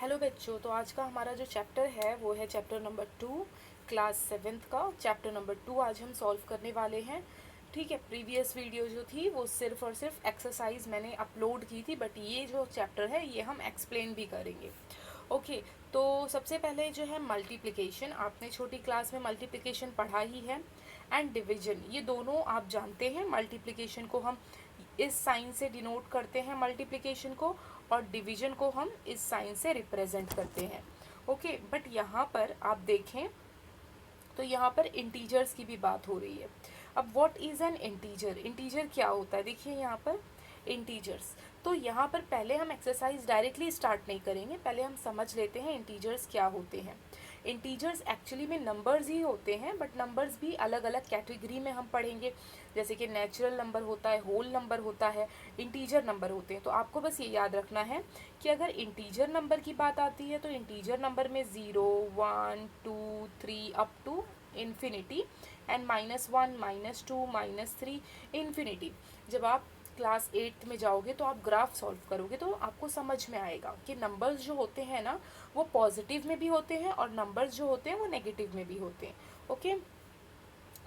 Hello बच्चों, तो आज का हमारा जो चैप्टर है वो है चैप्टर नंबर 2 क्लास 7th का। चैप्टर नंबर 2 आज हम सॉल्व करने वाले हैं। ठीक है, प्रीवियस वीडियो जो थी वो सिर्फ और सिर्फ एक्सरसाइज मैंने अपलोड की थी, बट ये जो चैप्टर है ये हम एक्सप्लेन भी करेंगे। ओके, तो सबसे पहले जो है मल्टीप्लिकेशन, आपने छोटी क्लास में मल्टीप्लिकेशन पढ़ा ही है, एंड डिवीजन, ये दोनों आप जानते हैं। मल्टीप्लिकेशन को हम इस साइन से डिनोट करते हैं मल्टीप्लिकेशन को, और डिवीजन को हम इस साइन से रिप्रेजेंट करते हैं। ओके, बट यहाँ पर आप देखें तो यहाँ पर इंटीजर्स की भी बात हो रही है। अब what is an integer, integer क्या होता है, देखिए यहाँ पर इंटीजर्स। तो यहाँ पर पहले हम एक्सरसाइज डायरेक्टली स्टार्ट नहीं करेंगे, पहले हम समझ लेते हैं इंटीजर्स क्या होते हैं। इंटीजर्स एक्चुअली में नंबर्स ही होते हैं, बट नंबर्स भी अलग अलग कैटेगरी में हम पढ़ेंगे। जैसे कि नेचुरल नंबर होता है, होल नंबर होता है, इंटीजर नंबर होते हैं। तो आपको बस ये याद रखना है कि अगर इंटीजर नंबर की बात आती है तो इंटीजर नंबर में 0, 1, 2, 3 up to infinity, and -1, -2, -3 infinity. जब आप क्लास 8th में जाओगे तो आप ग्राफ सॉल्व करोगे तो आपको समझ में आएगा कि नंबर्स जो होते हैं ना वो पॉजिटिव में भी होते हैं और नंबर्स जो होते हैं वो नेगेटिव में भी होते हैं। ओके,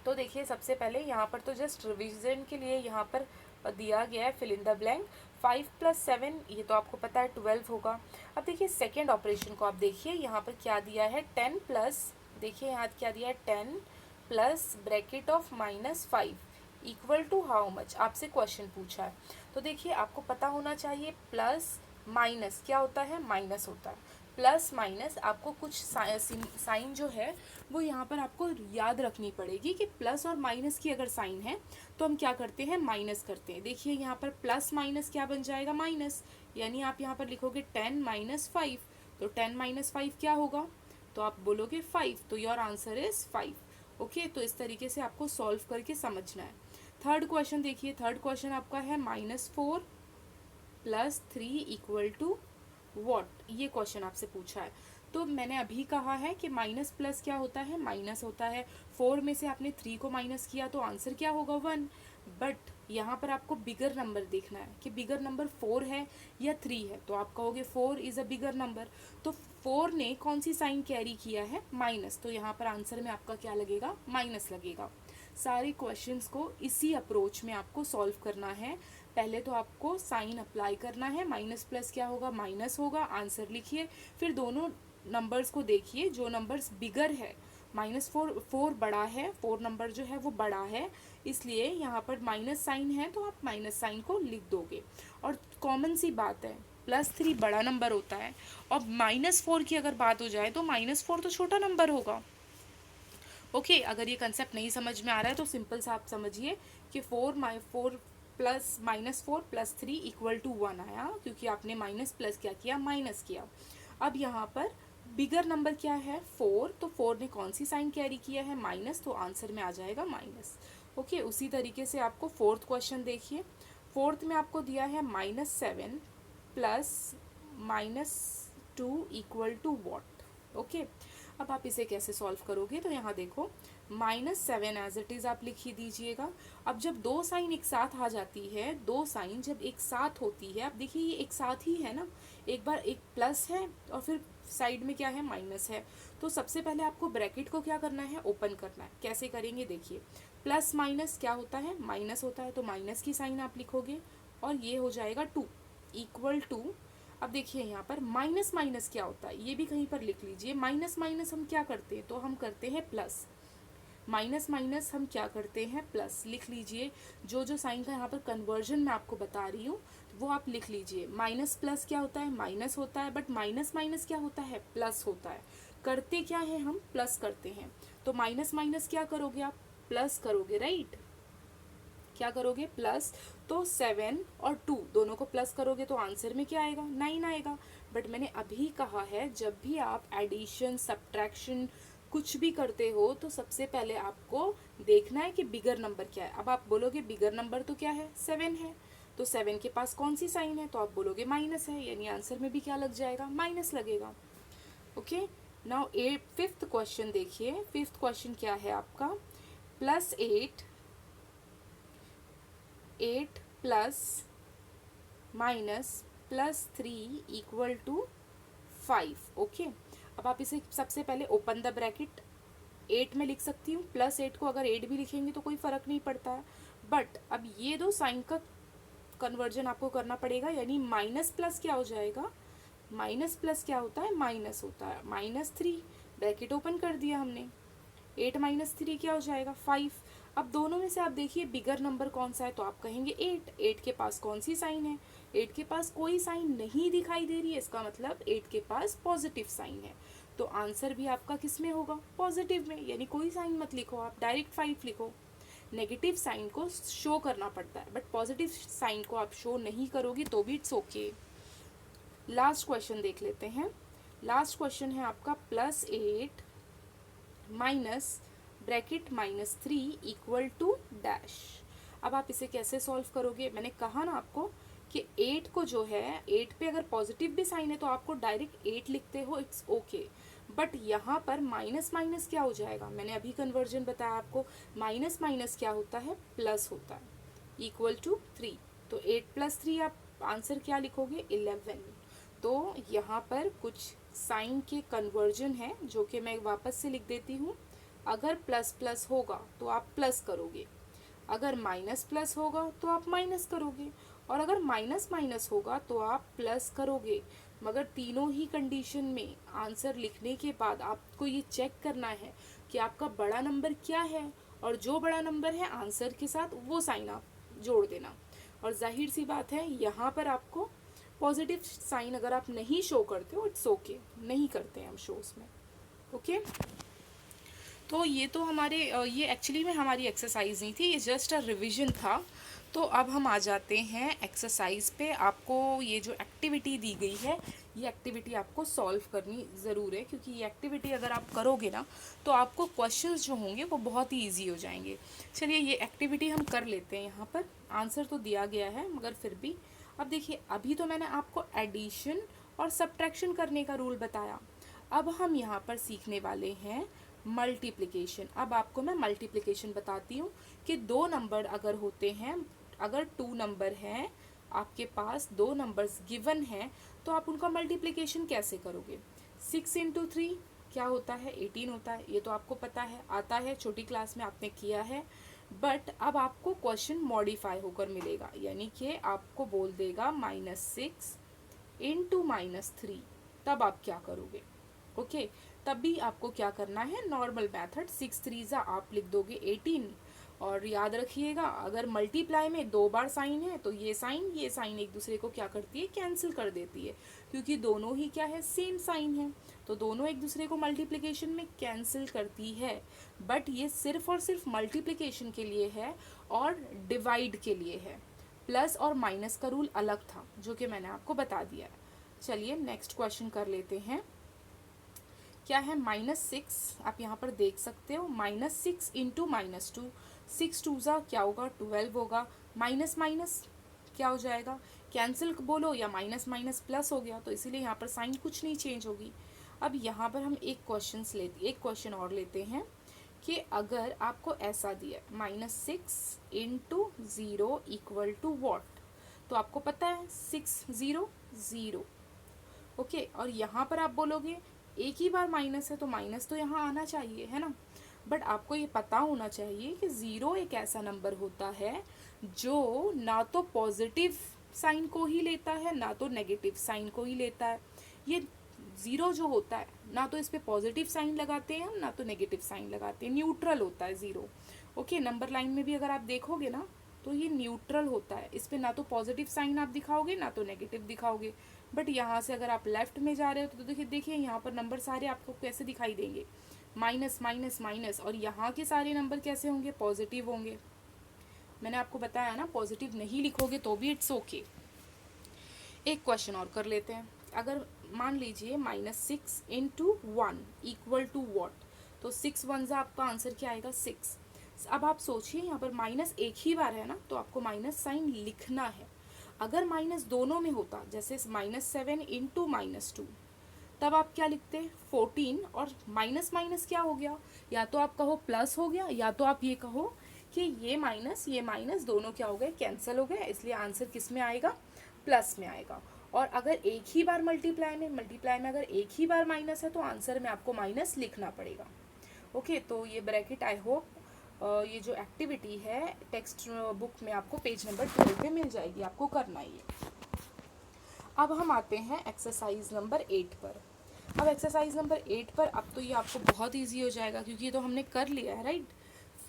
तो देखिए सबसे पहले यहाँ पर तो जस्ट रिविजन के लिए यहाँ पर दिया गया है फिल इन द ब्लैंक। 5 + 7, ये तो आपको पता है 12 होगा। अब देखिए सेकेंड ऑपरेशन को आप देखिए, यहाँ पर क्या दिया है 10 प्लस, देखिए यहाँ क्या दिया है 10 plus bracket of -5 equal to how much, आपसे क्वेश्चन पूछा है। तो देखिए आपको पता होना चाहिए प्लस माइनस क्या होता है, माइनस होता है। प्लस माइनस आपको कुछ साइन जो है वो यहाँ पर आपको याद रखनी पड़ेगी कि प्लस और माइनस की अगर साइन है तो हम क्या करते हैं, माइनस करते हैं। देखिए यहाँ पर प्लस माइनस क्या बन जाएगा, माइनस, यानी आप यहाँ पर लिखोगे 10 - 5, तो 10 - 5 क्या होगा, तो आप बोलोगे 5, तो योर आंसर इज 5। ओके, तो इस तरीके से आपको सॉल्व करके समझना है। थर्ड क्वेश्चन देखिए, थर्ड क्वेश्चन आपका है -4 + 3 इक्वल टू वॉट, ये क्वेश्चन आपसे पूछा है। तो मैंने अभी कहा है कि माइनस प्लस क्या होता है, माइनस होता है। 4 में से आपने 3 को माइनस किया तो आंसर क्या होगा, 1। बट यहाँ पर आपको बिगर नंबर देखना है कि बिगर नंबर 4 है या 3 है, तो आप कहोगे 4 इज़ अ बिगर नंबर। तो 4 ने कौन सी साइन कैरी किया है, माइनस, तो यहाँ पर आंसर में आपका क्या लगेगा, माइनस लगेगा। सारे क्वेश्चंस को इसी अप्रोच में आपको सॉल्व करना है। पहले तो आपको साइन अप्लाई करना है, माइनस प्लस क्या होगा, माइनस होगा, आंसर लिखिए। फिर दोनों नंबर्स को देखिए, जो नंबर्स बिगर है, -4 बड़ा है, 4 नंबर जो है वो बड़ा है, इसलिए यहाँ पर माइनस साइन है तो आप माइनस साइन को लिख दोगे। और कॉमन सी बात है, +3 बड़ा नंबर होता है, और -4 की अगर बात हो जाए तो -4 तो छोटा नंबर होगा। ओके, अगर ये कंसेप्ट नहीं समझ में आ रहा है तो सिंपल सा आप समझिए कि 4 प्लस -4 + 3 इक्वल टू 1 आया, क्योंकि आपने माइनस प्लस क्या किया, माइनस किया। अब यहाँ पर बिगर नंबर क्या है, 4, तो 4 ने कौन सी साइन कैरी किया है, माइनस, तो आंसर में आ जाएगा माइनस। ओके, उसी तरीके से आपको फोर्थ क्वेश्चन देखिए। फोर्थ में आपको दिया है -7 + -2 इक्वल टू वॉट। ओके, अब आप इसे कैसे सॉल्व करोगे, तो यहाँ देखो -7 एज इट इज़ आप लिख ही दीजिएगा। अब जब दो साइन एक साथ आ जाती है, दो साइन जब एक साथ होती है, अब देखिए ये एक साथ ही है ना, एक बार एक प्लस है और फिर साइड में क्या है, माइनस है। तो सबसे पहले आपको ब्रैकेट को क्या करना है, ओपन करना है। कैसे करेंगे, देखिए प्लस माइनस क्या होता है, माइनस होता है, तो माइनस की साइन आप लिखोगे और ये हो जाएगा 2 इक्वल टू। अब देखिए यहाँ पर माइनस माइनस क्या होता है, ये भी कहीं पर लिख लीजिए। माइनस माइनस हम क्या करते हैं, तो हम करते हैं प्लस। माइनस माइनस हम क्या करते हैं, प्लस, लिख लीजिए। जो जो साइन का यहाँ पर कन्वर्जन मैं आपको बता रही हूँ वो आप लिख लीजिए। माइनस प्लस क्या होता है, माइनस होता है, बट माइनस माइनस क्या होता है, प्लस होता है। करते क्या है, हम प्लस करते हैं। तो माइनस माइनस क्या करोगे, आप प्लस करोगे, राइट, क्या करोगे, प्लस। तो 7 और 2 दोनों को प्लस करोगे तो आंसर में क्या आएगा, 9 आएगा। बट मैंने अभी कहा है जब भी आप एडिशन, सब्ट्रैक्शन कुछ भी करते हो तो सबसे पहले आपको देखना है कि बिगर नंबर क्या है। अब आप बोलोगे बिगर नंबर तो क्या है, 7 है, तो 7 के पास कौन सी साइन है, तो आप बोलोगे माइनस है, यानी आंसर में भी क्या लग जाएगा, माइनस लगेगा। ओके, नाउ फिफ्थ क्वेश्चन देखिए। फिफ्थ क्वेश्चन क्या है आपका, +8 plus minus +3 equal to 5। Okay, अब आप इसे सबसे पहले ओपन द ब्रैकेट 8 में लिख सकती हूँ, +8 को अगर 8 भी लिखेंगे तो कोई फ़र्क नहीं पड़ता है। बट अब ये दो साइन का कन्वर्जन आपको करना पड़ेगा, यानी माइनस प्लस क्या हो जाएगा, माइनस प्लस क्या होता है, माइनस होता है, -3 ब्रैकेट ओपन कर दिया हमने, 8 - 3 क्या हो जाएगा 5। अब दोनों में से आप देखिए बिगर नंबर कौन सा है, तो आप कहेंगे 8। 8 के पास कौन सी साइन है, 8 के पास कोई साइन नहीं दिखाई दे रही है, इसका मतलब 8 के पास पॉजिटिव साइन है। तो आंसर भी आपका किस में होगा, पॉजिटिव में, यानी कोई साइन मत लिखो, आप डायरेक्ट 5 लिखो। नेगेटिव साइन को शो करना पड़ता है, बट पॉजिटिव साइन को आप शो नहीं करोगी तो भी इट्स ओके। लास्ट क्वेश्चन देख लेते हैं। लास्ट क्वेश्चन है आपका +8 minus bracket -3 equal to dash. अब आप इसे कैसे सॉल्व करोगे, मैंने कहा ना आपको कि 8 को जो है, 8 पे अगर पॉजिटिव भी साइन है तो आपको डायरेक्ट 8 लिखते हो, इट्स ओके। बट यहाँ पर माइनस माइनस क्या हो जाएगा, मैंने अभी कन्वर्जन बताया आपको, माइनस माइनस क्या होता है, प्लस होता है, इक्वल टू 3। तो 8 + 3 आप आंसर क्या लिखोगे, 11। तो यहाँ पर कुछ साइन के कन्वर्जन है जो कि मैं वापस से लिख देती हूँ। अगर प्लस प्लस होगा तो आप प्लस करोगे, अगर माइनस प्लस होगा तो आप माइनस करोगे, और अगर माइनस माइनस होगा तो आप प्लस करोगे। मगर तीनों ही कंडीशन में आंसर लिखने के बाद आपको ये चेक करना है कि आपका बड़ा नंबर क्या है, और जो बड़ा नंबर है आंसर के साथ वो साइन आप जोड़ देना। और जाहिर सी बात है यहाँ पर आपको पॉजिटिव साइन अगर आप नहीं शो करते हो, इट्स ओके, नहीं करते हैं हम शो उसमें। ओके, तो ये तो हमारे ये एक्चुअली में हमारी एक्सरसाइज नहीं थी, ये जस्ट अ रिवीजन था। तो अब हम आ जाते हैं एक्सरसाइज पे। आपको ये जो एक्टिविटी दी गई है, ये एक्टिविटी आपको सॉल्व करनी ज़रूर है, क्योंकि ये एक्टिविटी अगर आप करोगे ना तो आपको क्वेश्चंस जो होंगे वो बहुत ही ईजी हो जाएंगे। चलिए ये एक्टिविटी हम कर लेते हैं। यहाँ पर आंसर तो दिया गया है मगर फिर भी अब देखिए, अभी तो मैंने आपको एडिशन और सब्ट्रैक्शन करने का रूल बताया। अब हम यहाँ पर सीखने वाले हैं मल्टीप्लिकेशन। अब आपको मैं मल्टीप्लिकेशन बताती हूँ कि दो नंबर अगर होते हैं, अगर 2 नंबर हैं आपके पास, 2 नंबर्स गिवन हैं, तो आप उनका मल्टीप्लिकेशन कैसे करोगे। 6 × 3 क्या होता है, 18 होता है, ये तो आपको पता है, आता है, छोटी क्लास में आपने किया है। बट अब आपको क्वेश्चन मॉडिफाई होकर मिलेगा, यानी कि आपको बोल देगा -6 × -3, तब आप क्या करोगे। ओके, तब भी आपको क्या करना है, नॉर्मल मेथड, 6 × 3 आप लिख दोगे 18। और याद रखिएगा अगर मल्टीप्लाई में 2 बार साइन है तो ये साइन एक दूसरे को क्या करती है, कैंसिल कर देती है, क्योंकि दोनों ही क्या है, सेम साइन है, तो दोनों एक दूसरे को मल्टीप्लिकेशन में कैंसिल करती है। बट ये सिर्फ और सिर्फ मल्टीप्लिकेशन के लिए है और डिवाइड के लिए है। प्लस और माइनस का रूल अलग था जो कि मैंने आपको बता दिया है। चलिए नेक्स्ट क्वेश्चन कर लेते हैं। क्या है, -6, आप यहाँ पर देख सकते हो, -6 × -2, 6 2 क्या होगा, 12 होगा, माइनस माइनस क्या हो जाएगा, कैंसिल बोलो, या माइनस माइनस प्लस हो गया, तो इसीलिए यहाँ पर साइन कुछ नहीं चेंज होगी। अब यहाँ पर हम एक क्वेश्चन और लेते हैं कि अगर आपको ऐसा दिया -6 × 0 इक्वल टू वॉट, तो आपको पता है 6 0 0। ओके, और यहाँ पर आप बोलोगे एक ही बार माइनस है तो माइनस तो यहाँ आना चाहिए, है ना। बट आपको ये पता होना चाहिए कि 0 एक ऐसा नंबर होता है जो ना तो पॉजिटिव साइन को ही लेता है ना तो नेगेटिव साइन को ही लेता है। ये 0 जो होता है, ना तो इस पर पॉजिटिव साइन लगाते हैं हम, ना तो नेगेटिव साइन लगाते हैं, न्यूट्रल होता है 0। ओके, नंबर लाइन में भी अगर आप देखोगे ना तो ये न्यूट्रल होता है, इस पर ना तो पॉजिटिव साइन आप दिखाओगे ना तो नेगेटिव दिखाओगे। बट यहाँ से अगर आप लेफ्ट में जा रहे हो तो देखिए यहाँ पर नंबर सारे आपको कैसे दिखाई देंगे, माइनस माइनस माइनस, और यहाँ के सारे नंबर कैसे होंगे, पॉजिटिव होंगे। मैंने आपको बताया ना, पॉजिटिव नहीं लिखोगे तो भी इट्स ओके। एक क्वेश्चन और कर लेते हैं। अगर मान लीजिए -6 × 1 इक्वल टू वॉट, तो 6 1 आपका आंसर क्या आएगा, 6। अब आप सोचिए यहाँ पर माइनस एक ही बार है ना, तो आपको माइनस साइन लिखना है। अगर माइनस दोनों में होता, जैसे -7 × -2, तब आप क्या लिखते, 14, और माइनस माइनस क्या हो गया, या तो आप कहो प्लस हो गया, या तो आप ये कहो कि ये माइनस दोनों क्या हो गए, कैंसिल हो गए, इसलिए आंसर किस में आएगा, प्लस में आएगा। और अगर एक ही बार मल्टीप्लाई में अगर एक ही बार माइनस है तो आंसर में आपको माइनस लिखना पड़ेगा। ओके, तो ये ब्रैकेट आई होप ये जो एक्टिविटी है टेक्स्ट बुक में आपको पेज नंबर 12 पे मिल जाएगी, आपको करना ही है। अब हम आते हैं एक्सरसाइज नंबर 8 पर। अब एक्सरसाइज नंबर 8 पर अब तो ये आपको बहुत ईजी हो जाएगा क्योंकि ये तो हमने कर लिया है, राइट।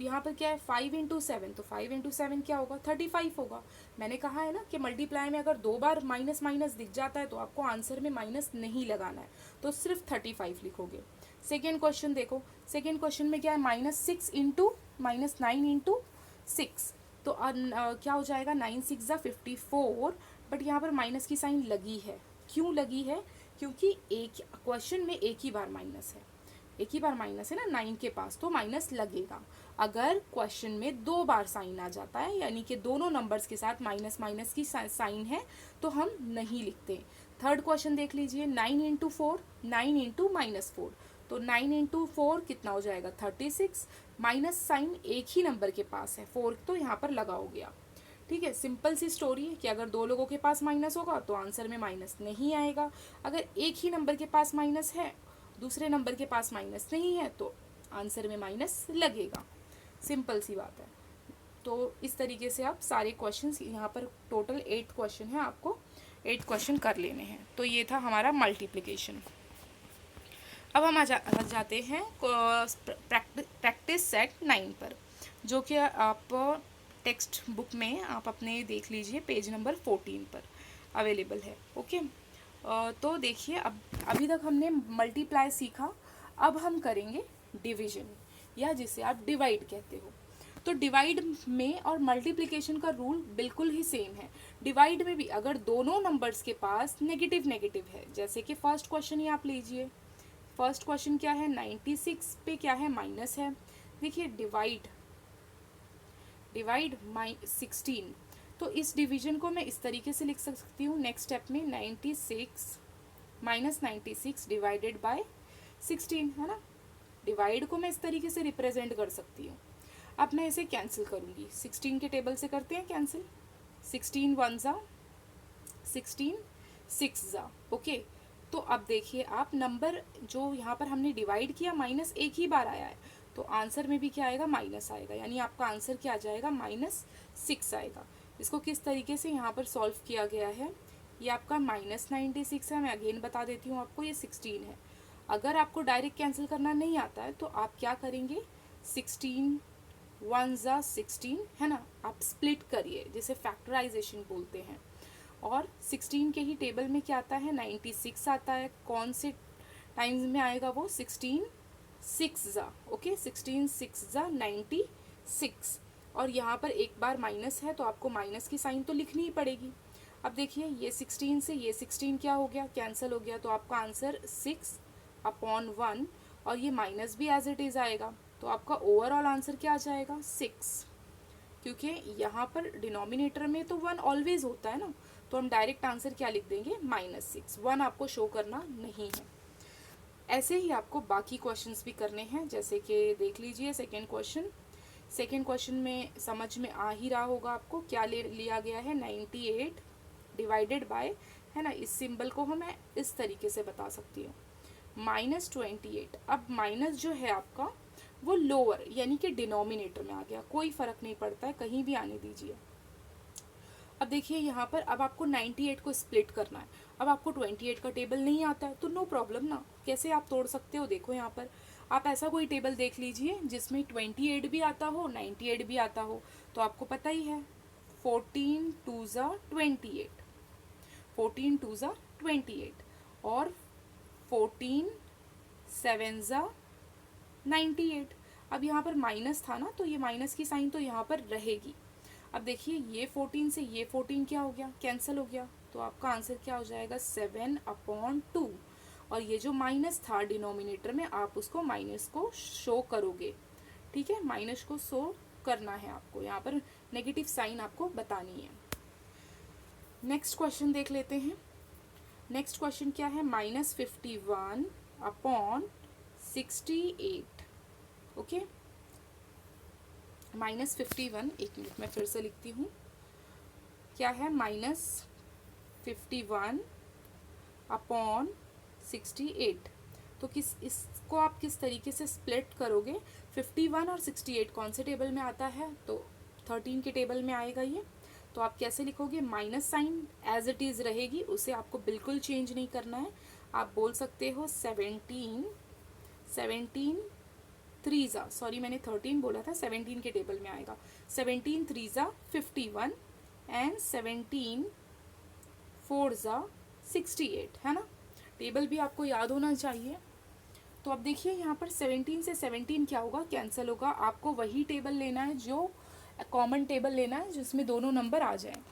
यहाँ पर क्या है 5 इंटू 7, तो 5 इंटू 7 क्या होगा 35 होगा। मैंने कहा है ना कि मल्टीप्लाई में अगर 2 बार माइनस माइनस दिख जाता है तो आपको आंसर में माइनस नहीं लगाना है, तो सिर्फ 35 लिखोगे। सेकेंड क्वेश्चन देखो, सेकेंड क्वेश्चन में क्या है -9 इंटू 6, तो क्या हो जाएगा 9 6 ज़ा 54, बट यहाँ पर माइनस की साइन लगी है। क्यों लगी है? क्योंकि एक क्वेश्चन में एक ही बार माइनस है, एक ही बार माइनस है ना 9 के पास, तो माइनस लगेगा। अगर क्वेश्चन में 2 बार साइन आ जाता है यानी कि दोनों नंबर्स के साथ माइनस माइनस की साइन है तो हम नहीं लिखते। थर्ड क्वेश्चन देख लीजिए 9 इंटू 4, 9 इंटू -4, तो 9 इंटू 4 कितना हो जाएगा 36, माइनस साइन एक ही नंबर के पास है 4, तो यहाँ पर लगाओगे आप। ठीक है, सिंपल सी स्टोरी है कि अगर 2 लोगों के पास माइनस होगा तो आंसर में माइनस नहीं आएगा। अगर एक ही नंबर के पास माइनस है, दूसरे नंबर के पास माइनस नहीं है, तो आंसर में माइनस लगेगा। सिंपल सी बात है। तो इस तरीके से आप सारे क्वेश्चंस, यहाँ पर टोटल 8 क्वेश्चन है, आपको 8 क्वेश्चन कर लेने हैं। तो ये था हमारा मल्टीप्लिकेशन। अब हम जाते हैं प्रैक्टिस सेट 9 पर, जो कि आप टेक्स्ट बुक में आप अपने देख लीजिए पेज नंबर 14 पर अवेलेबल है। ओके, तो देखिए अब अभी तक हमने मल्टीप्लाई सीखा, अब हम करेंगे डिवीजन, या जिसे आप डिवाइड कहते हो। तो डिवाइड में और मल्टीप्लिकेशन का रूल बिल्कुल ही सेम है। डिवाइड में भी अगर दोनों नंबर्स के पास नेगेटिव नेगेटिव है, जैसे कि फर्स्ट क्वेश्चन ही आप लीजिए। फर्स्ट क्वेश्चन क्या है 96 पे क्या है माइनस है। देखिए डिवाइड 16, तो इस डिवीजन को मैं इस तरीके से लिख सकती हूँ नेक्स्ट स्टेप में 96 डिवाइडेड बाय 16, है ना। डिवाइड को मैं इस तरीके से रिप्रेजेंट कर सकती हूँ। अब मैं इसे कैंसिल करूँगी, 16 के टेबल से करते हैं कैंसिल। 16 1 ज़ा 16 6 ज़ा, ओके। तो अब देखिए आप नंबर जो यहाँ पर हमने डिवाइड किया माइनस एक ही बार आया है, तो आंसर में भी क्या आएगा माइनस आएगा, यानी आपका आंसर क्या आ जाएगा -6 आएगा। इसको किस तरीके से यहाँ पर सॉल्व किया गया है, ये आपका -96 है। मैं अगेन बता देती हूँ आपको, ये 16 है। अगर आपको डायरेक्ट कैंसिल करना नहीं आता है तो आप क्या करेंगे 16 1 ज़ा 16, है ना, आप स्प्लिट करिए, जिसे फैक्टराइजेशन बोलते हैं। और 16 के ही टेबल में क्या आता है 96 आता है। कौन से टाइम्स में आएगा वो 16 6 ज़ा, ओके, 16 6 ज़ा 96। और यहाँ पर एक बार माइनस है तो आपको माइनस की साइन तो लिखनी ही पड़ेगी। अब देखिए ये 16 से ये 16 क्या हो गया कैंसिल हो गया, तो आपका आंसर 6/1, और ये माइनस भी एज इट इज़ आएगा, तो आपका ओवरऑल आंसर क्या आ जाएगा 6, क्योंकि यहाँ पर डिनोमिनेटर में तो 1 ऑलवेज होता है ना, तो हम डायरेक्ट आंसर क्या लिख देंगे -6, 1 आपको शो करना नहीं है। ऐसे ही आपको बाकी क्वेश्चंस भी करने हैं, जैसे कि देख लीजिए सेकेंड क्वेश्चन में समझ में आ ही रहा होगा आपको क्या लिया गया है 98 डिवाइडेड बाय, है ना, इस सिंबल को मैं इस तरीके से बता सकती हूँ -28। अब माइनस जो है आपका वो लोअर यानी कि डिनोमिनेटर में आ गया, कोई फर्क नहीं पड़ता है, कहीं भी आने दीजिए। अब देखिए यहाँ पर अब आपको 98 को स्प्लिट करना है। अब आपको 28 का टेबल नहीं आता है तो नो प्रॉब्लम ना, कैसे आप तोड़ सकते हो, देखो यहाँ पर आप ऐसा कोई टेबल देख लीजिए जिसमें 28 भी आता हो 98 भी आता हो, तो आपको पता ही है 14 2 ज़ा 28, 14 2 ज़ा 28 और 14 7 ज़ा 98। अब यहाँ पर माइनस था ना, तो ये माइनस की साइन तो यहाँ पर रहेगी। अब देखिए ये 14 से ये 14 क्या हो गया कैंसिल हो गया, तो आपका आंसर क्या हो जाएगा 7/2, और ये जो माइनस था डिनोमिनेटर में आप उसको माइनस को शो करोगे। ठीक है, माइनस को शो करना है आपको, यहाँ पर नेगेटिव साइन आपको बतानी है। नेक्स्ट क्वेश्चन देख लेते हैं। नेक्स्ट क्वेश्चन क्या है -51/68, ओके। -51, एक मिनट मैं फिर से लिखती हूँ, क्या है 51 अपॉन 68। तो इसको आप किस तरीके से स्प्लिट करोगे? 51 और 68 कौन से टेबल में आता है? तो 13 के टेबल में आएगा ये। तो आप कैसे लिखोगे? Minus sign as it is रहेगी, उसे आपको बिल्कुल चेंज नहीं करना है। आप बोल सकते हो 17 3 ज़ा, सॉरी मैंने 13 बोला था, 17 के टेबल में आएगा। 17 3 ज़ा 51 एंड 17 4 ज़ा 68, है ना? टेबल भी आपको याद होना चाहिए। तो अब देखिए यहाँ पर 17 से 17 क्या होगा? कैंसिल होगा। आपको वही टेबल लेना है, जो कॉमन टेबल लेना है जिसमें दोनों नंबर आ जाएं।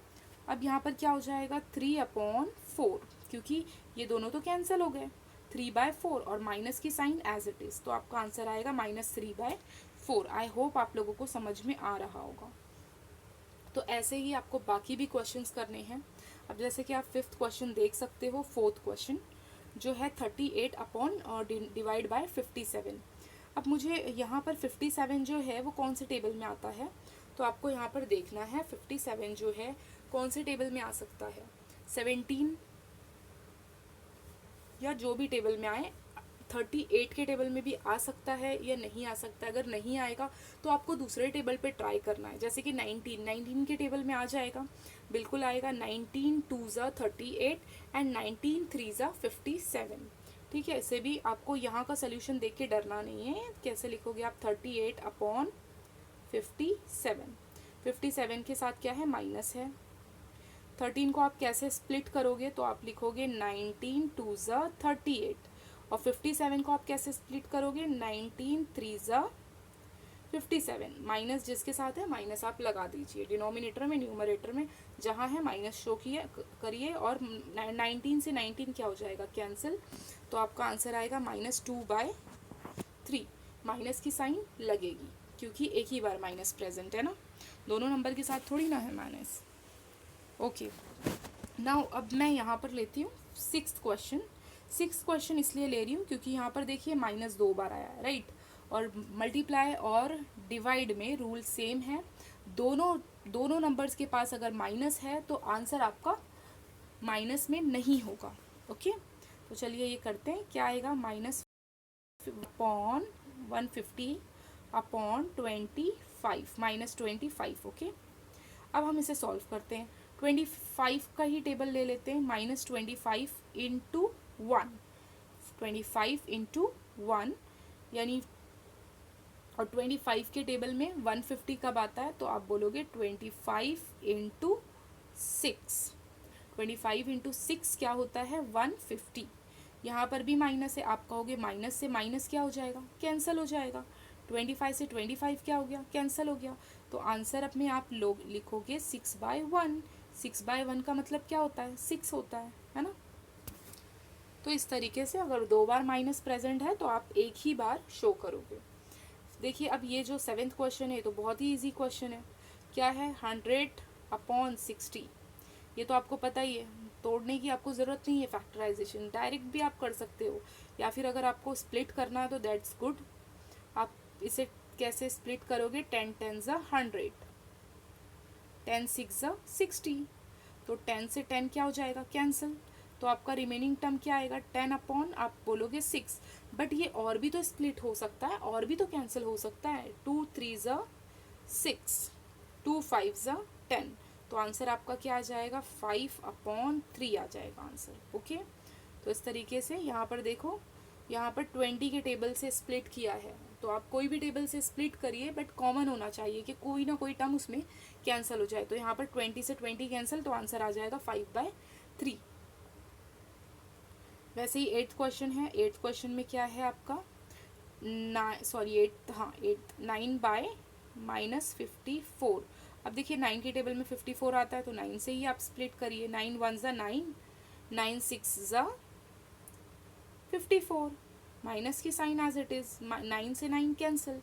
अब यहाँ पर क्या हो जाएगा? 3/4, क्योंकि ये दोनों तो कैंसिल हो गए। 3/4 और माइनस की साइन एज इट इज़, तो आपका आंसर आएगा -3/4। आई होप आप लोगों को समझ में आ रहा होगा। तो ऐसे ही आपको बाकी भी क्वेश्चंस करने हैं। अब जैसे कि आप 5th क्वेश्चन देख सकते हो। 4th क्वेश्चन जो है 38 अपॉन डिवाइड बाय 57। अब मुझे यहाँ पर 57 जो है वो कौन से टेबल में आता है? तो आपको यहाँ पर देखना है 57 जो है कौन से टेबल में आ सकता है। 17 या जो भी टेबल में आए, 38 के टेबल में भी आ सकता है या नहीं आ सकता है। अगर नहीं आएगा तो आपको दूसरे टेबल पे ट्राई करना है। जैसे कि 19 के टेबल में आ जाएगा, बिल्कुल आएगा। 19 2 ज़ा 38 एंड 19 3 ज़ा 57। ठीक है, इसे भी आपको यहाँ का सोल्यूशन देख के डरना नहीं है। कैसे लिखोगे आप? 38 अपॉन 57। 57 के साथ क्या है? माइनस है। 13 को आप कैसे स्प्लिट करोगे? तो आप लिखोगे 19 2 ज़ा 38 और 57 को आप कैसे स्प्लिट करोगे? 19 3 ज़ा 57। माइनस जिसके साथ है माइनस आप लगा दीजिए, डिनोमिनेटर में न्यूमरेटर में जहाँ है माइनस शो करिए। और 19 से 19 क्या हो जाएगा? कैंसिल। तो आपका आंसर आएगा -2/3। माइनस की साइन लगेगी क्योंकि एक ही बार माइनस प्रेजेंट है ना, दोनों नंबर के साथ थोड़ी ना है माइनस। ओके, नाउ अब मैं यहाँ पर लेती हूँ 6th क्वेश्चन। 6th क्वेश्चन इसलिए ले रही हूँ क्योंकि यहाँ पर देखिए माइनस 2 बार आया है, राइट? और मल्टीप्लाई और डिवाइड में रूल सेम है। दोनों नंबर्स के पास अगर माइनस है तो आंसर आपका माइनस में नहीं होगा। ओके, तो चलिए ये करते हैं। क्या आएगा? -150 अपॉन 25, -25। ओके, अब हम इसे सॉल्व करते हैं। 25 का ही टेबल ले लेते हैं। -25 इंटू 1, 25 इंटू 1 यानी, और 25 के टेबल में 150 कब आता है? तो आप बोलोगे 25 इंटू 6। 25 इंटू 6 क्या होता है? 150। यहाँ पर भी माइनस है, आप कहोगे माइनस से माइनस क्या हो जाएगा? कैंसिल हो जाएगा। 25 से 25 क्या हो गया? कैंसिल हो गया। तो आंसर अब में आप लोग लिखोगे 6/1। 6/1 का मतलब क्या होता है? 6 होता है ना? तो इस तरीके से अगर 2 बार माइनस प्रेजेंट है तो आप एक ही बार शो करोगे। देखिए अब ये जो 7th क्वेश्चन है तो बहुत ही इजी क्वेश्चन है। क्या है? 100 अपॉन 60। ये तो आपको पता ही है, तोड़ने की आपको ज़रूरत नहीं है। फैक्टराइजेशन डायरेक्ट भी आप कर सकते हो, या फिर अगर आपको स्प्लिट करना है तो दैट्स गुड। आप इसे कैसे स्प्लिट करोगे? 10 10 ज़ा 100, 10 6 ज़ा 60। तो 10 से 10 क्या हो जाएगा? कैंसिल। तो आपका रिमेनिंग टर्म क्या आएगा? 10 अपॉन आप बोलोगे 6। बट ये और भी तो स्प्लिट हो सकता है, और भी तो कैंसिल हो सकता है। 2 3 ज़ा 6, 2 5 ज़ा 10। तो आंसर आपका क्या आ जाएगा? 5/3 आ जाएगा आंसर। ओके, तो इस तरीके से यहाँ पर देखो, यहाँ पर 20 के टेबल से स्प्लिट किया है। तो आप कोई भी टेबल से स्प्लिट करिए, बट कॉमन होना चाहिए कि कोई ना कोई टर्म उसमें कैंसिल हो जाए। तो यहाँ पर 20 से 20 कैंसिल, तो आंसर आ जाएगा 5/3। वैसे ही 8th क्वेश्चन है। 8th क्वेश्चन में क्या है आपका? 9/-54। अब देखिए 9 के टेबल में 54 आता है, तो 9 से ही आप स्प्लिट करिए। 9 1 ज़ा 9, 9 6 ज़ा 54। माइनस की साइन एज इट इज़, 9 से 9 कैंसिल।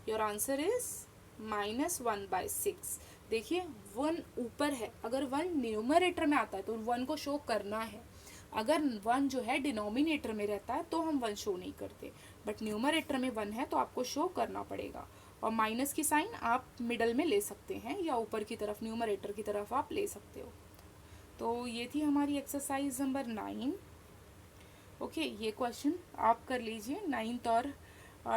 Your answer is -1/6। देखिए 1 ऊपर है, अगर 1 न्यूमरेटर में आता है तो 1 को शो करना है। अगर 1 जो है डिनोमिनेटर में रहता है तो हम 1 शो नहीं करते, बट न्यूमरेटर में 1 है तो आपको शो करना पड़ेगा। और माइनस की साइन आप मिडल में ले सकते हैं या ऊपर की तरफ न्यूमरेटर की तरफ आप ले सकते हो। तो ये थी हमारी एक्सरसाइज नंबर 9। ओके, ये क्वेश्चन आप कर लीजिए। 9th और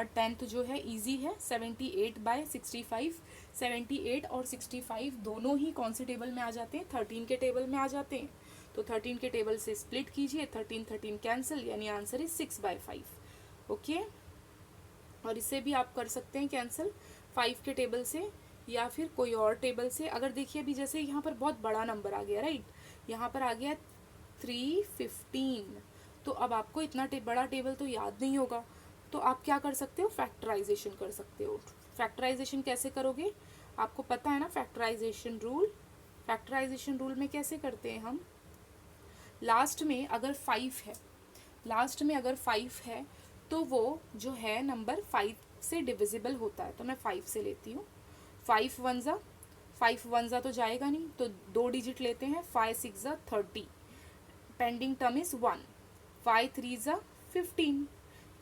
10th जो है इजी है। 78/65, 78 और 65 दोनों ही कौन से टेबल में आ जाते हैं? 13 के टेबल में आ जाते हैं। तो 13 के टेबल से स्प्लिट कीजिए, 13 13 कैंसिल, यानी आंसर इज 6/5। ओके, और इसे भी आप कर सकते हैं कैंसिल 5 के टेबल से या फिर कोई और टेबल से। अगर देखिए अभी जैसे यहाँ पर बहुत बड़ा नंबर आ गया, राइट, यहाँ पर आ गया 315, तो अब आपको इतना बड़ा टेबल तो याद नहीं होगा, तो आप क्या कर सकते हो? फैक्टराइजेशन कर सकते हो। फैक्टराइजेशन कैसे करोगे? आपको पता है ना फैक्टराइजेशन रूल। फैक्टराइजेशन रूल में कैसे करते हैं हम? लास्ट में अगर 5 है, लास्ट में अगर 5 है तो वो जो है नंबर 5 से डिविजिबल होता है। तो मैं 5 से लेती हूँ। 5 1 ज़ा तो जाएगा नहीं, तो 2 डिजिट लेते हैं। 5 6 ज़ा 30, पेंडिंग टर्म इज 1। 5 3 ज़ा 15,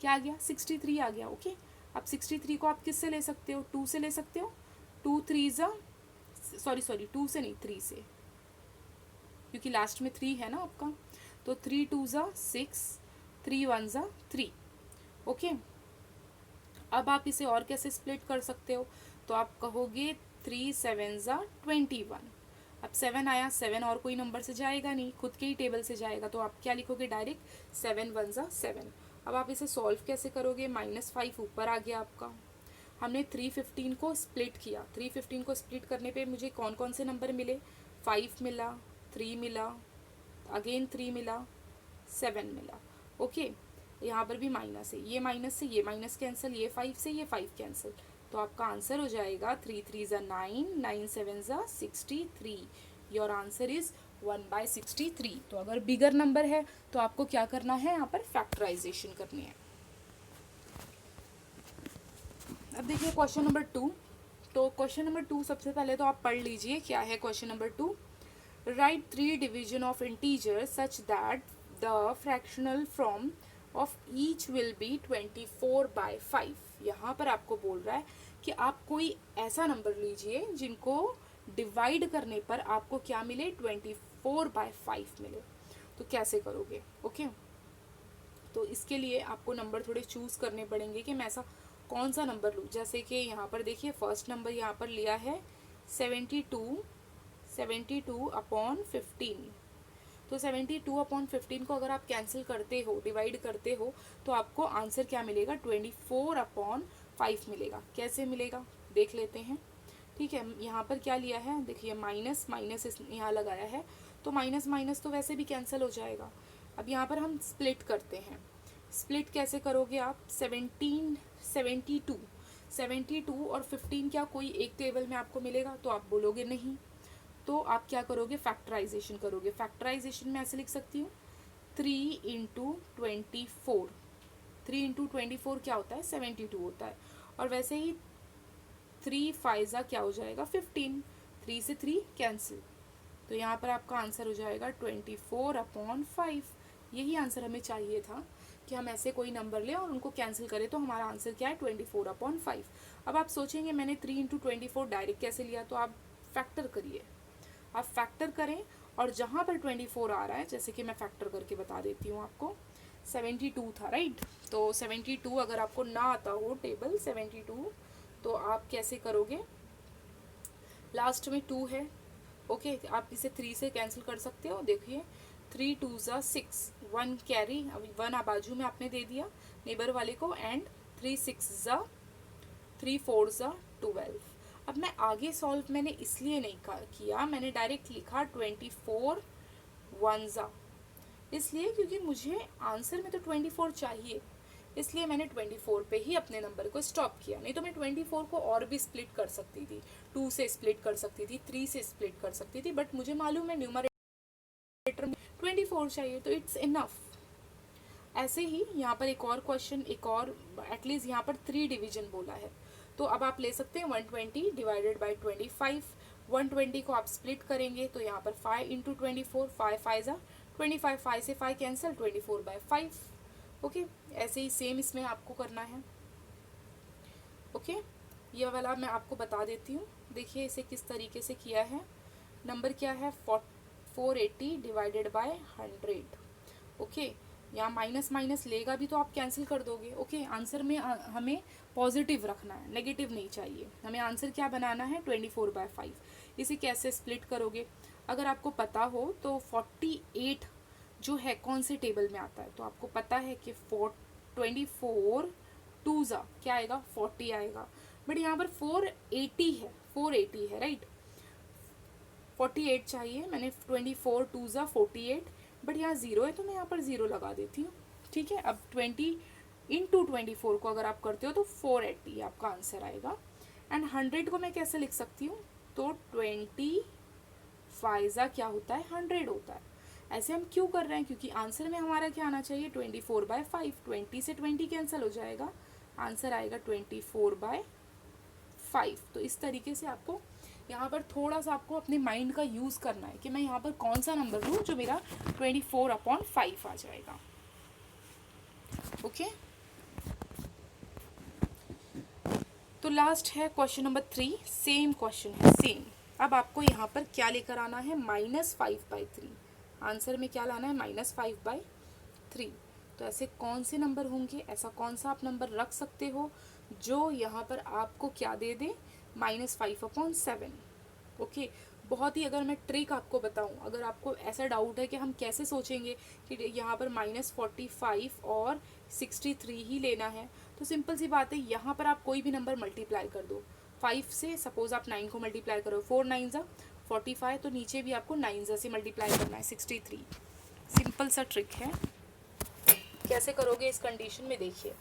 क्या आ गया? 63 आ गया। ओके, अब 63 को आप किससे ले सकते हो? 2 से ले सकते हो। 2 3 ज़ा, सॉरी 2 से नहीं 3 से, क्योंकि लास्ट में 3 है ना आपका। तो 3 2 ज़ा 6, 3 1 ज़ा 3। ओके, अब आप इसे और कैसे स्प्लिट कर सकते हो? तो आप कहोगे 3 7 ज़ा 21। अब 7 आया, 7 और कोई नंबर से जाएगा नहीं, खुद के ही टेबल से जाएगा, तो आप क्या लिखोगे? डायरेक्ट 7 1 ज़ा 7। अब आप इसे सॉल्व कैसे करोगे? -5 ऊपर आ गया आपका। हमने 315 को स्प्लिट किया। 315 को स्प्लिट करने पे मुझे कौन कौन से नंबर मिले? 5 मिला, 3 मिला, अगेन 3 मिला, 7 मिला। ओके, यहाँ पर भी माइनस है, ये माइनस से ये माइनस कैंसिल, ये 5 से ये 5 कैंसिल, तो आपका आंसर हो जाएगा 3 3 ज़ा 9, 9 7 ज़ा 63। Your answer is 1/63। तो अगर बिगर नंबर है तो आपको क्या करना है? यहाँ पर फैक्टराइजेशन करनी है। अब देखिए क्वेश्चन नंबर 2। तो क्वेश्चन नंबर 2 सबसे पहले तो आप पढ़ लीजिए क्या है question number 2। Right 3 division of integer such that the fractional from of each will be 24/5। यहाँ पर आपको बोल रहा है कि आप कोई ऐसा नंबर लीजिए जिनको डिवाइड करने पर आपको क्या मिले? 24/5 मिले। तो कैसे करोगे? ओके, तो इसके लिए आपको नंबर थोड़े चूज करने पड़ेंगे कि मैं ऐसा कौन सा नंबर लूँ। जैसे कि यहाँ पर देखिए फर्स्ट नंबर यहाँ पर लिया है 72/15। तो 72/15 को अगर आप कैंसिल करते हो, डिवाइड करते हो, तो आपको आंसर क्या मिलेगा? 24/5 मिलेगा। कैसे मिलेगा देख लेते हैं। ठीक है, यहाँ पर क्या लिया है? देखिए माइनस माइनस यहाँ लगाया है, तो माइनस माइनस तो वैसे भी कैंसिल हो जाएगा। अब यहाँ पर हम स्प्लिट करते हैं। स्प्लिट कैसे करोगे आप? 72 और 15 क्या कोई एक टेबल में आपको मिलेगा? तो आप बोलोगे नहीं, तो आप क्या करोगे? फैक्टराइजेशन करोगे। फैक्टराइजेशन में ऐसे लिख सकती हूँ 3 × 24। 3 × 24 क्या होता है? 72 होता है। और वैसे ही 3 5 ज़ा क्या हो जाएगा? 15। 3 से 3 कैंसिल, तो यहाँ पर आपका आंसर हो जाएगा 24/5। यही आंसर हमें चाहिए था कि हम ऐसे कोई नंबर लें और उनको कैंसिल करें, तो हमारा आंसर क्या है? 24/5। अब आप सोचेंगे मैंने 3 × 24 डायरेक्ट कैसे लिया? तो आप फैक्टर करिए, आप फैक्टर करें, और जहाँ पर 24 आ रहा है, जैसे कि मैं फैक्टर करके बता देती हूँ आपको। 72 था, राइट, तो 72 अगर आपको ना आता हो टेबल 72, तो आप कैसे करोगे? लास्ट में 2 है। ओके, आप इसे 3 से कैंसिल कर सकते हो। देखिए 3 2 ज़ा 6, 1 कैरी, अभी 1 बाजू में आपने दे दिया नेबर वाले को, एंड 3 6 ज़ा 3 4 ज़ा 12। अब मैं आगे सॉल्व मैंने इसलिए नहीं किया, मैंने डायरेक्ट लिखा 24 1 ज़ा, इसलिए क्योंकि मुझे आंसर में तो 24 चाहिए, इसलिए मैंने 24 पे ही अपने नंबर को स्टॉप किया। नहीं तो मैं 24 को और भी स्प्लिट कर सकती थी, 2 से स्प्लिट कर सकती थी, 3 से स्प्लिट कर सकती थी, बट मुझे मालूम है न्यूमरेटर में 24 चाहिए, तो इट्स इनफ। ऐसे ही यहाँ पर एक और क्वेश्चन, एक और एटलीस्ट यहाँ पर 3 डिवीजन बोला है, तो अब आप ले सकते हैं 120 डिवाइडेड बाई 25। 120 को आप स्प्लिट करेंगे तो यहाँ पर 5 × 24, 5 5 ज़ा 25, 5 से 5 कैंसिल, 24/5। ओके, ऐसे ही सेम इसमें आपको करना है। ओके, ये वाला मैं आपको बता देती हूँ। देखिए इसे किस तरीके से किया है। नंबर क्या है? 480 डिवाइडेड बाय 100। ओके, यहाँ माइनस माइनस लेगा भी तो आप कैंसिल कर दोगे। ओके, आंसर में हमें पॉजिटिव रखना है, नेगेटिव नहीं चाहिए। हमें आंसर क्या बनाना है, 24/5। इसे कैसे स्प्लिट करोगे, अगर आपको पता हो तो 48 जो है कौन से टेबल में आता है, तो आपको पता है कि 24 2 क्या आएगा, 40 आएगा। बट यहाँ पर 480 है राइट, 48 चाहिए, मैंने 24 2 48, बट यहाँ 0 है तो मैं यहाँ पर 0 लगा देती हूँ। ठीक है, अब 20 इंटू 24 को अगर आप करते हो तो 480 आपका आंसर आएगा। एंड 100 को मैं कैसे लिख सकती हूँ, तो 25 क्या होता है, 100 होता है। ऐसे हम क्यों कर रहे हैं, क्योंकि आंसर में हमारा क्या आना चाहिए, 24/5। 20 से 20 कैंसिल हो जाएगा, आंसर आएगा 24/5। तो इस तरीके से आपको यहाँ पर थोड़ा सा आपको अपने माइंड का यूज़ करना है कि मैं यहाँ पर कौन सा नंबर लूँ जो मेरा 24/5 आ जाएगा। ओके, तो लास्ट है क्वेश्चन नंबर 3, सेम क्वेश्चन है, सेम। अब आपको यहाँ पर क्या लेकर आना है, -5/3। आंसर में क्या लाना है, -5/3। तो ऐसे कौन से नंबर होंगे, ऐसा कौन सा आप नंबर रख सकते हो जो यहाँ पर आपको क्या दे दे, -5/7। ओके, बहुत ही, अगर मैं ट्रिक आपको बताऊं, अगर आपको ऐसा डाउट है कि हम कैसे सोचेंगे कि यहाँ पर -45 और 63 ही लेना है, तो सिंपल सी बात है, यहाँ पर आप कोई भी नंबर मल्टीप्लाई कर दो 5 से। सपोज आप 9 को मल्टीप्लाई करो, 4 9 45, तो नीचे भी आपको 9 से मल्टीप्लाई करना है, 63। सिंपल सा ट्रिक है, कैसे करोगे इस कंडीशन में देखिए।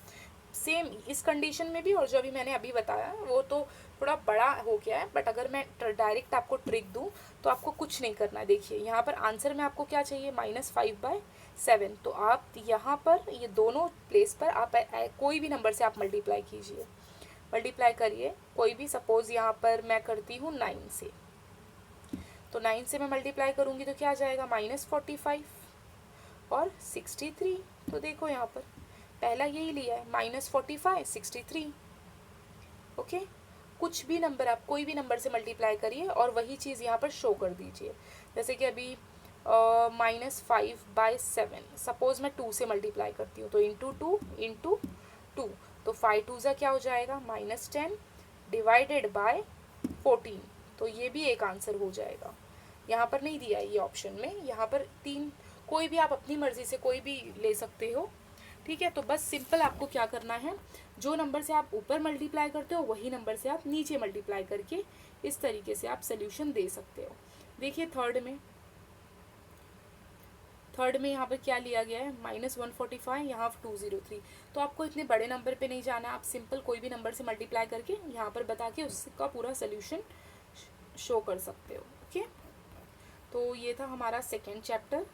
सेम इस कंडीशन में भी, और जो अभी मैंने अभी बताया वो तो थोड़ा बड़ा हो गया है, बट अगर मैं डायरेक्ट आपको ट्रिक दूं तो आपको कुछ नहीं करना है। देखिए यहाँ पर आंसर में आपको क्या चाहिए, -5/7। तो आप यहाँ पर ये दोनों प्लेस पर आप कोई भी नंबर से आप मल्टीप्लाई कीजिए, मल्टीप्लाई करिए कोई भी। सपोज यहाँ पर मैं करती हूँ 9 से, तो 9 से मैं मल्टीप्लाई करूँगी तो क्या आ जाएगा, -45 और 63। तो देखो यहाँ पर पहला यही लिया है, -45 63। ओके, कुछ भी नंबर आप कोई भी नंबर से मल्टीप्लाई करिए और वही चीज़ यहाँ पर शो कर दीजिए। जैसे कि अभी -5/7, सपोज मैं 2 से मल्टीप्लाई करती हूँ, तो इंटू 2, तो 5 2 क्या हो जाएगा, -10 डिवाइडेड बाय 14। तो ये भी एक आंसर हो जाएगा। यहाँ पर नहीं दिया है ये ऑप्शन में, यहाँ पर 3, कोई भी आप अपनी मर्जी से कोई भी ले सकते हो। ठीक है, तो बस सिंपल आपको क्या करना है, जो नंबर से आप ऊपर मल्टीप्लाई करते हो वही नंबर से आप नीचे मल्टीप्लाई करके इस तरीके से आप सोल्यूशन दे सकते हो। देखिए थर्ड में यहाँ पर क्या लिया गया है, -145, यहाँ 203। तो आपको इतने बड़े नंबर पे नहीं जाना, आप सिंपल कोई भी नंबर से मल्टीप्लाई करके यहाँ पर बता के उसका पूरा सोल्यूशन शो कर सकते हो। ओके, तो ये था हमारा सेकेंड चैप्टर।